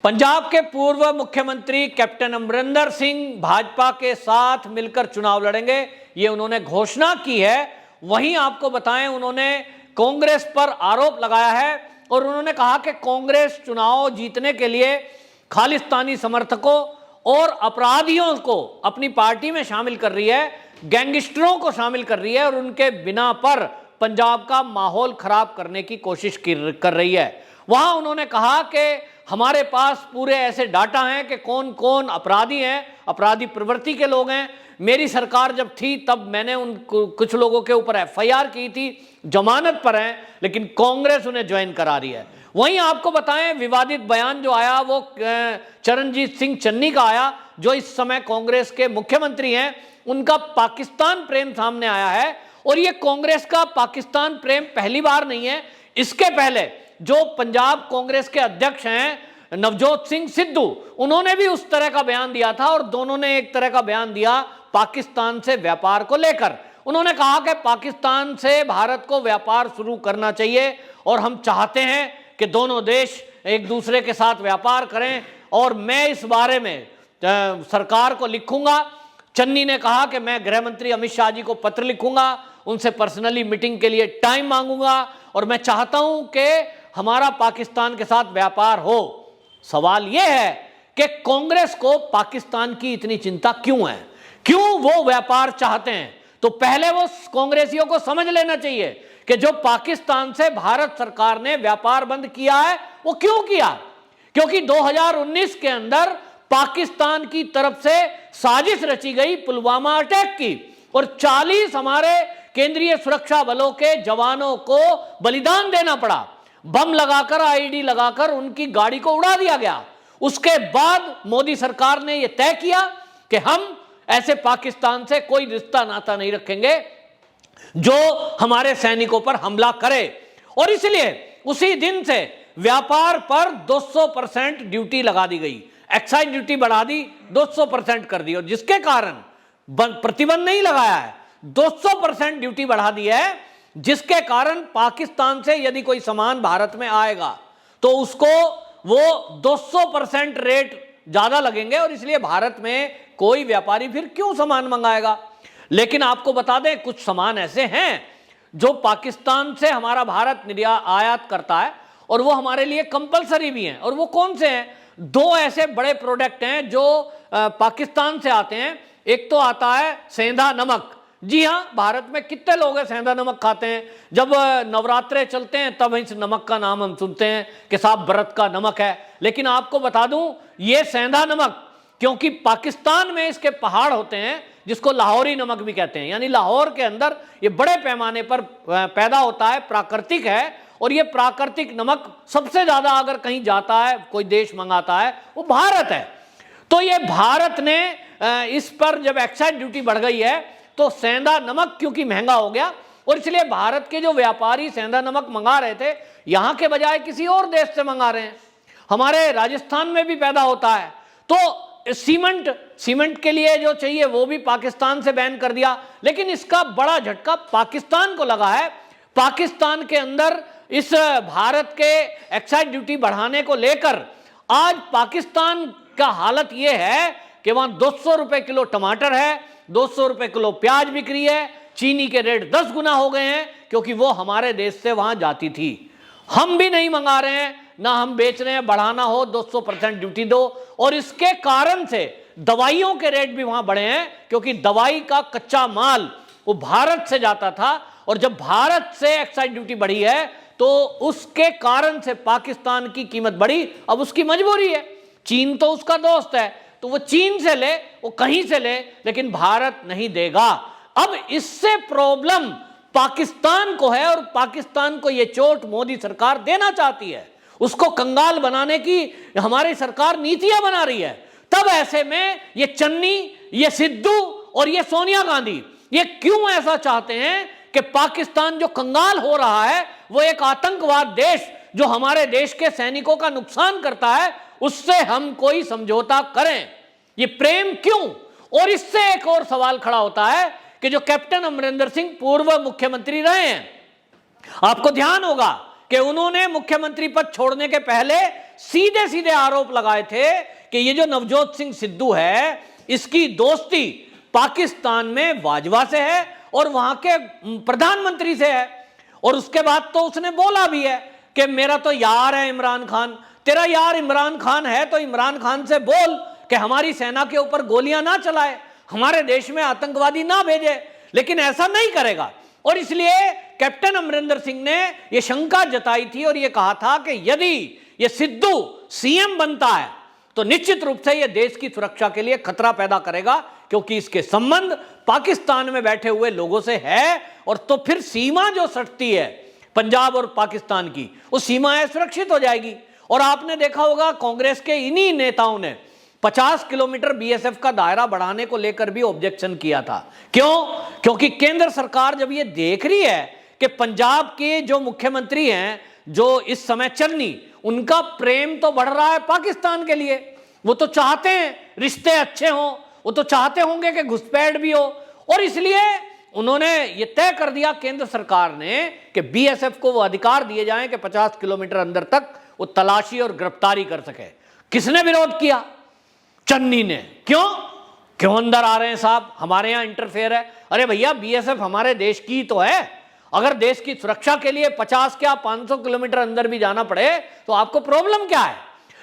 पंजाब के पूर्व मुख्यमंत्री कैप्टन अमरिंदर सिंह भाजपा के साथ मिलकर चुनाव लड़ेंगे, ये उन्होंने घोषणा की है। वहीं आपको बताएं, उन्होंने कांग्रेस पर आरोप लगाया है और उन्होंने कहा कि कांग्रेस चुनाव जीतने के लिए खालिस्तानी समर्थकों और अपराधियों को अपनी पार्टी में शामिल कर रही है, गैंगस्टरों को शामिल कर रही है और उनके बिना पर पंजाब का माहौल खराब करने की कोशिश कर रही है। वहां उन्होंने कहा कि हमारे पास पूरे ऐसे डाटा हैं कि कौन कौन अपराधी हैं, अपराधी प्रवृत्ति के लोग हैं। मेरी सरकार जब थी तब मैंने उन कुछ लोगों के ऊपर एफआईआर की थी, जमानत पर हैं, लेकिन कांग्रेस उन्हें ज्वाइन करा रही है। वहीं आपको बताएं, विवादित बयान जो आया वो चरणजीत सिंह चन्नी का आया, जो इस समय कांग्रेस के मुख्यमंत्री हैं। उनका पाकिस्तान प्रेम सामने आया है और ये कांग्रेस का पाकिस्तान प्रेम पहली बार नहीं है। इसके पहले जो पंजाब कांग्रेस के अध्यक्ष हैं नवजोत सिंह सिद्धू, उन्होंने भी उस तरह का बयान दिया था और दोनों ने एक तरह का बयान दिया पाकिस्तान से व्यापार को लेकर। उन्होंने कहा कि पाकिस्तान से भारत को व्यापार शुरू करना चाहिए और हम चाहते हैं कि दोनों देश एक दूसरे के साथ व्यापार करें और मैं इस बारे में सरकार को लिखूंगा। चन्नी ने कहा कि मैं गृह मंत्री अमित शाह जी को पत्र लिखूंगा, उनसे पर्सनली मीटिंग के लिए टाइम मांगूंगा और मैं चाहता हूं कि हमारा पाकिस्तान के साथ व्यापार हो। सवाल यह है कि कांग्रेस को पाकिस्तान की इतनी चिंता क्यों है, क्यों वो व्यापार चाहते हैं? तो पहले वो कांग्रेसियों को समझ लेना चाहिए कि जो पाकिस्तान से भारत सरकार ने व्यापार बंद किया है वो क्यों किया। क्योंकि 2019 के अंदर पाकिस्तान की तरफ से साजिश रची गई पुलवामा अटैक की और 40 हमारे केंद्रीय सुरक्षा बलों के जवानों को बलिदान देना पड़ा। बम लगाकर, आईईडी लगाकर उनकी गाड़ी को उड़ा दिया गया। उसके बाद मोदी सरकार ने यह तय किया कि हम ऐसे पाकिस्तान से कोई रिश्ता नाता नहीं रखेंगे जो हमारे सैनिकों पर हमला करे। और इसलिए उसी दिन से व्यापार पर 200% ड्यूटी लगा दी गई, एक्साइज ड्यूटी बढ़ा दी, 200% कर दी। और जिसके कारण प्रतिबंध नहीं लगाया है, 200% ड्यूटी बढ़ा दी है, जिसके कारण पाकिस्तान से यदि कोई सामान भारत में आएगा तो उसको वो 200% रेट ज्यादा लगेंगे और इसलिए भारत में कोई व्यापारी फिर क्यों सामान मंगाएगा। लेकिन आपको बता दें, कुछ सामान ऐसे हैं जो पाकिस्तान से हमारा भारत आयात करता है और वो हमारे लिए कंपलसरी भी हैं। और वो कौन से हैं? दो ऐसे बड़े प्रोडक्ट हैं जो पाकिस्तान से आते हैं। एक तो आता है सेंधा नमक। जी हाँ, भारत में कितने लोग हैं सेंधा नमक खाते हैं? जब नवरात्रे चलते हैं तब इस नमक का नाम हम सुनते हैं कि साहब व्रत का नमक है। लेकिन आपको बता दूं, ये सेंधा नमक, क्योंकि पाकिस्तान में इसके पहाड़ होते हैं जिसको लाहौरी नमक भी कहते हैं, यानी लाहौर के अंदर ये बड़े पैमाने पर पैदा होता है, प्राकृतिक है। और ये प्राकृतिक नमक सबसे ज्यादा अगर कहीं जाता है, कोई देश मंगाता है, वो भारत है। तो ये भारत ने इस पर जब एक्साइज ड्यूटी बढ़ गई है तो सेंधा नमक क्योंकि महंगा हो गया और इसलिए भारत के जो व्यापारी सेंधा नमक मंगा रहे थे, यहां के बजाय किसी और देश से मंगा रहे हैं। हमारे राजस्थान में भी पैदा होता है। तो सीमेंट के लिए जो चाहिए वो भी पाकिस्तान से बैन कर दिया। लेकिन इसका बड़ा झटका पाकिस्तान को लगा है। पाकिस्तान के अंदर इस भारत के एक्साइज ड्यूटी बढ़ाने को लेकर आज पाकिस्तान का हालत यह है कि वहां 200 रुपए किलो टमाटर है, 200 रुपए किलो प्याज बिक रही है, चीनी के रेट 10 गुना हो गए हैं क्योंकि वो हमारे देश से वहां जाती थी। हम भी नहीं मंगा रहे हैं, ना हम बेच रहे हैं। बढ़ाना हो 200% ड्यूटी दो। और इसके कारण से दवाइयों के रेट भी वहां बढ़े हैं क्योंकि दवाई का कच्चा माल वो भारत से जाता था और जब भारत से एक्साइज ड्यूटी बढ़ी है तो उसके कारण से पाकिस्तान की कीमत बढ़ी। अब उसकी मजबूरी है, चीन तो उसका दोस्त है तो वो चीन से ले, वो कहीं से ले, लेकिन भारत नहीं देगा। अब इससे प्रॉब्लम पाकिस्तान को है और पाकिस्तान को ये चोट मोदी सरकार देना चाहती है। उसको कंगाल बनाने की हमारी सरकार नीतियां बना रही है। तब ऐसे में ये चन्नी, ये सिद्धू और ये सोनिया गांधी ये क्यों ऐसा चाहते हैं कि पाकिस्तान जो कंगाल हो रहा है, वो एक आतंकवाद देश जो हमारे देश के सैनिकों का नुकसान करता है, उससे हम कोई समझौता करें। ये प्रेम क्यों? और इससे एक और सवाल खड़ा होता है कि जो कैप्टन अमरिंदर सिंह पूर्व मुख्यमंत्री रहे हैं, आपको ध्यान होगा कि उन्होंने मुख्यमंत्री पद छोड़ने के पहले सीधे सीधे आरोप लगाए थे कि ये जो नवजोत सिंह सिद्धू है, इसकी दोस्ती पाकिस्तान में बाजवा से है और वहां के प्रधानमंत्री से है। और उसके बाद तो उसने बोला भी है कि मेरा तो यार है इमरान खान। तेरा यार इमरान खान है तो इमरान खान से बोल कि हमारी सेना के ऊपर गोलियां ना चलाए, हमारे देश में आतंकवादी ना भेजे, लेकिन ऐसा नहीं करेगा। और इसलिए कैप्टन अमरिंदर सिंह ने यह शंका जताई थी और यह कहा था कि यदि यह सिद्धू सीएम बनता है तो निश्चित रूप से यह देश की सुरक्षा के लिए खतरा पैदा करेगा, क्योंकि इसके संबंध पाकिस्तान में बैठे हुए लोगों से है। और तो फिर सीमा जो सटती है पंजाब और पाकिस्तान की, वो सीमा सुरक्षित हो जाएगी। और आपने देखा होगा कांग्रेस के इन्हीं नेताओं ने 50 किलोमीटर बीएसएफ का दायरा बढ़ाने को लेकर भी ऑब्जेक्शन किया था। क्यों? क्योंकि केंद्र सरकार जब ये देख रही है कि पंजाब के जो मुख्यमंत्री हैं, जो इस समय चन्नी, उनका प्रेम तो बढ़ रहा है पाकिस्तान के लिए, वो तो चाहते हैं रिश्ते अच्छे हों, वो तो चाहते होंगे कि घुसपैठ भी हो। और इसलिए उन्होंने ये तय कर दिया केंद्र सरकार ने कि बीएसएफ को वो अधिकार दिए जाएं कि 50 किलोमीटर अंदर तक वो तलाशी और गिरफ्तारी कर सके। किसने विरोध किया? चन्नी ने। क्यों अंदर आ रहे हैं साहब, हमारे यहां इंटरफेयर है? अरे भैया, बीएसएफ हमारे देश की तो है। अगर देश की सुरक्षा के लिए 50 क्या 500 किलोमीटर अंदर भी जाना पड़े तो आपको प्रॉब्लम क्या है?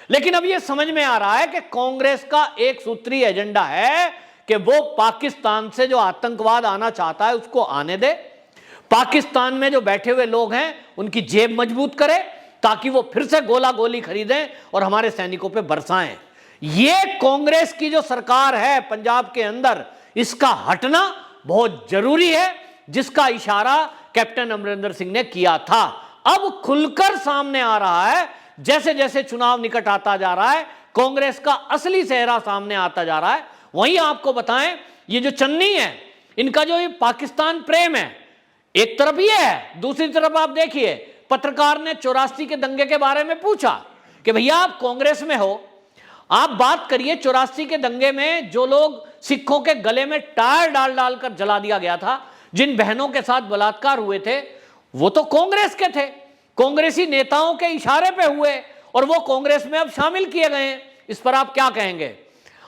लेकिन अब यह समझ में आ रहा है कि कांग्रेस का एक सूत्री एजेंडा है कि वो पाकिस्तान से जो आतंकवाद आना चाहता है उसको आने दे, पाकिस्तान में जो बैठे हुए लोग हैं उनकी जेब मजबूत करे, ताकि वो फिर से गोला गोली खरीदें और हमारे सैनिकों पे बरसाएं। ये कांग्रेस की जो सरकार है पंजाब के अंदर, इसका हटना बहुत जरूरी है, जिसका इशारा कैप्टन अमरिंदर सिंह ने किया था। अब खुलकर सामने आ रहा है, जैसे जैसे चुनाव निकट आता जा रहा है, कांग्रेस का असली चेहरा सामने आता जा रहा है। वहीं आपको बताएं, ये जो चन्नी है, इनका जो ये पाकिस्तान प्रेम है, एक तरफ ये है, दूसरी तरफ आप देखिए, पत्रकार ने 84 के दंगे के बारे में पूछा कि भैया आप कांग्रेस में हो, आप बात करिए 84 के दंगे में जो लोग सिखों के गले में टायर डाल डालकर जला दिया गया था, जिन बहनों के साथ बलात्कार हुए थे, वो तो कांग्रेस के थे, कांग्रेसी नेताओं के इशारे पे हुए, और वो कांग्रेस में अब शामिल किए गए हैं। इस पर आप क्या कहेंगे?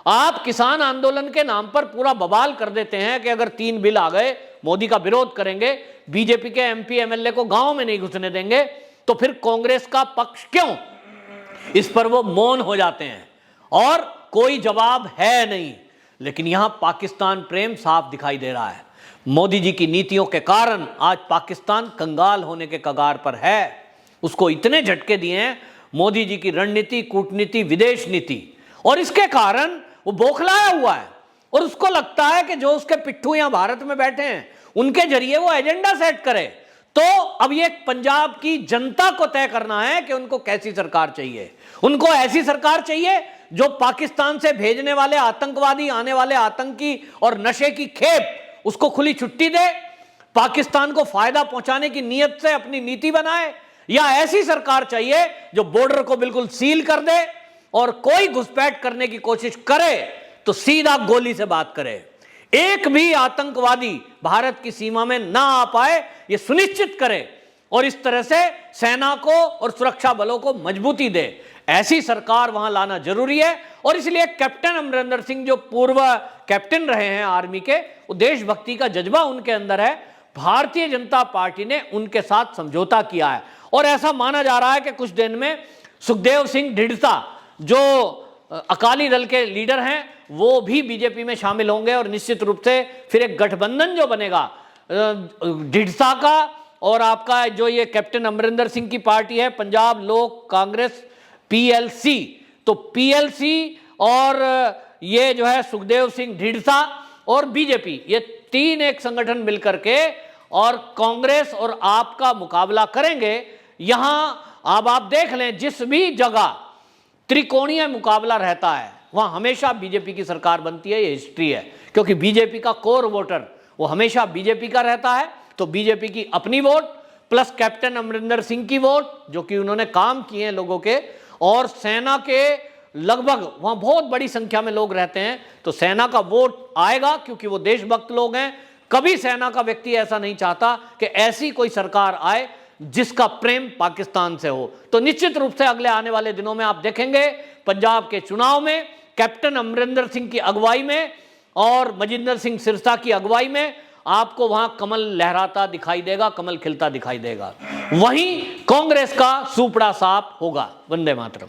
आप किसान आंदोलन के नाम पर पूरा बवाल कर देते हैं कि अगर 3 बिल आ गए मोदी का विरोध करेंगे, बीजेपी के एमपी एमएलए को गांव में नहीं घुसने देंगे, तो फिर कांग्रेस का पक्ष क्यों? इस पर वो मौन हो जाते हैं और कोई जवाब है नहीं। लेकिन यहां पाकिस्तान प्रेम साफ दिखाई दे रहा है। मोदी जी की नीतियों के कारण आज पाकिस्तान कंगाल होने के कगार पर है। उसको इतने झटके दिए हैं मोदी जी की रणनीति, कूटनीति, विदेश नीति, और इसके कारण वो बौखलाया हुआ है। और उसको लगता है कि जो उसके पिट्ठू यहां भारत में बैठे हैं उनके जरिए वो एजेंडा सेट करे। तो अब ये पंजाब की जनता को तय करना है कि उनको कैसी सरकार चाहिए। उनको ऐसी सरकार चाहिए जो पाकिस्तान से भेजने वाले आतंकवादी, आने वाले आतंकी और नशे की खेप, उसको खुली छुट्टी दे, पाकिस्तान को फायदा पहुंचाने की नीयत से अपनी नीति बनाए, या ऐसी सरकार चाहिए जो बॉर्डर को बिल्कुल सील कर दे और कोई घुसपैठ करने की कोशिश करे तो सीधा गोली से बात करे, एक भी आतंकवादी भारत की सीमा में ना आ पाए, यह सुनिश्चित करे, और इस तरह से सेना को और सुरक्षा बलों को मजबूती दे। ऐसी सरकार वहां लाना जरूरी है। और इसलिए कैप्टन अमरिंदर सिंह जो पूर्व कैप्टन रहे हैं आर्मी के, वो देशभक्ति का जज्बा उनके अंदर है। भारतीय जनता पार्टी ने उनके साथ समझौता किया है और ऐसा माना जा रहा है कि कुछ दिन में सुखदेव सिंह ढींढसा जो अकाली दल के लीडर हैं वो भी बीजेपी में शामिल होंगे, और निश्चित रूप से फिर एक गठबंधन जो बनेगा ढींढसा का और आपका जो ये कैप्टन अमरिंदर सिंह की पार्टी है पंजाब लोक कांग्रेस पीएलसी, तो पीएलसी और ये जो है सुखदेव सिंह ढींढसा और बीजेपी, ये 3 एक संगठन मिलकर के और कांग्रेस और आप का मुकाबला करेंगे। यहां अब आप देख लें, जिस भी जगह त्रिकोणीय मुकाबला रहता है वहां हमेशा बीजेपी की सरकार बनती है। ये हिस्ट्री है, क्योंकि बीजेपी का कोर वोटर वो हमेशा बीजेपी का रहता है। तो बीजेपी की अपनी vote plus captain Amarinder Singh की वोट जो कि उन्होंने काम किए हैं लोगों के, और सेना के लगभग वहां बहुत बड़ी संख्या में लोग रहते हैं, तो सेना का वोट आएगा क्योंकि वो देशभक्त लोग हैं। कभी सेना का व्यक्ति ऐसा नहीं चाहता कि ऐसी कोई सरकार आए जिसका प्रेम पाकिस्तान से हो। तो निश्चित रूप से अगले आने वाले दिनों में आप देखेंगे पंजाब के चुनाव में कैप्टन अमरिंदर सिंह की अगुवाई में और मजिंदर सिंह सिरसा की अगुवाई में आपको वहां कमल लहराता दिखाई देगा, कमल खिलता दिखाई देगा। वहीं कांग्रेस का सुपड़ा साफ होगा। वंदे मातरम।